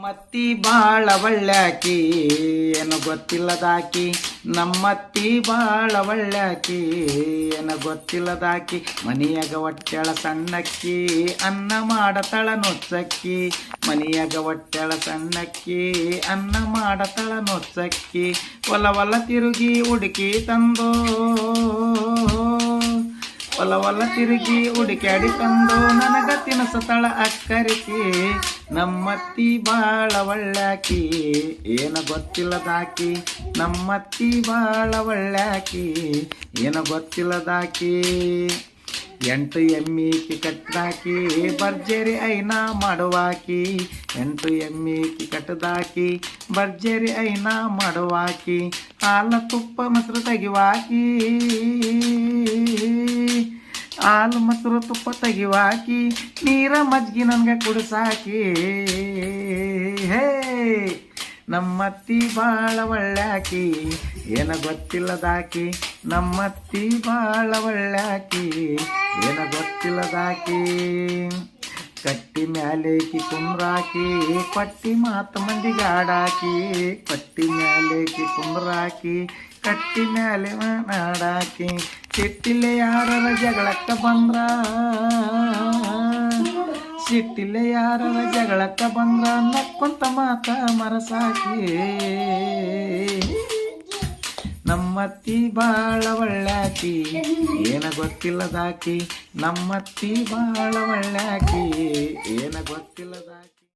ನಮ್ಮತ್ತಿ ಬಾಳ ಒಳ್ಳ್ಯಾಕಿ ಏನು ಗೊತ್ತಿಲ್ಲದಾಕಿ ನಮ್ಮತ್ತಿ ಬಾಳ ಒಳ್ಳ್ಯಾಕಿ ಏನು ಗೊತ್ತಿಲ್ಲದಾಕಿ ಮನಿಯಾಗ ಹೊಟ್ಟೆಳ ಸಣ್ಣಕ್ಕಿ ಅನ್ನ ಮಾಡತಳ ನೊಚ್ಚಕ್ಕಿ ಮನಿಯಾಗ ಹೊಟ್ಟೆಳ ಸಣ್ಣಕ್ಕಿ ಅನ್ನ ಮಾಡತಳ ನೊಚ್ಚಕ್ಕಿ ಹೊಲ ಹೊಲ ತಿರುಗಿ ಹುಡುಕಿ ತಂದೋ ಹೊಲ ಹೊಲ ತಿರುಗಿ ಹುಡುಕ್ಯಾಡಿ ತಂದು ನನಗ ತಿನಸತಳ ಅಕ್ಕರಿಕಿ ನಮ್ಮತ್ತಿ ಬಾಳ ಒಳ್ಳ್ಯಾಕಿ ಏನು ಗೊತ್ತಿಲ್ಲದಾಕಿ ನಮ್ಮತ್ತಿ ಬಾಳ ಒಳ್ಳ್ಯಾಕಿ ಏನು ಗೊತ್ತಿಲ್ಲದಾಕಿ 8 ಎಮ್ಮಿಕಿ ಕಟ್ಟದಾಕಿ ಭರ್ಜರಿ ಐನ ಮಾಡುವಾಕಿ 8 ಎಮ್ಮಿಕಿ ಕಟ್ಟದಾಕಿ ಭರ್ಜರಿ ಐನ ಮಾಡುವಾಕಿ ಹಾಲ ತುಪ್ಪ ಮೊಸರು ತೆಗಿವಾಕಿ ಹಾಲು ಮೊಸರು ತುಪ್ಪ ತೆಗಿವಾಕಿ ನೀರ ಮಜ್ಗಿ ನನ್ಗೆ ಕುಡಿಸಾಕಿ ಹೇ ನಮ್ಮತ್ತಿ ಬಾಳ ಒಳ್ಳ್ಯಾಕಿ ಏನು ಗೊತ್ತಿಲ್ಲದಾಕಿ ನಮ್ಮತ್ತಿ ಬಾಳ ಒಳ್ಳ್ಯಾಕಿ ಏನು ಗೊತ್ತಿಲ್ಲದಾಕಿ ಕಟ್ಟಿ ಮ್ಯಾಲೇಕಿ ಕುಂದ್ರಾಕಿ ಪಟ್ಟಿ ಮಾತು ಮಂದಿಗಾಡಾಕಿ ಕಟ್ಟಿ ಮ್ಯಾಲೇಕಿ ಕುಂದ್ರಾಕಿ ಕಟ್ಟಿ ಮ್ಯಾಲೆ ನಾಡಾಕಿ ಸಿಟ್ಟಿಲೆ ಯಾರರ ಜಗಳಕ್ಕ ಬಂದ್ರ ಸಿಟ್ಟಿಲೆ ಯಾರರ ಜಗಳಕ್ಕ ಬಂದ್ರ ನಕ್ಕೊಂತ ಮಾತ ಮರಸಾಕಿ ನಮ್ಮತ್ತಿ ಬಾಳ ಒಳ್ಳ್ಯಾಕಿ ಏನು ಗೊತ್ತಿಲ್ಲದಾಕಿ ನಮ್ಮತ್ತಿ ಬಾಳ ಒಳ್ಳ್ಯಾಕಿ ಏನು ಗೊತ್ತಿಲ್ಲದಾಕಿ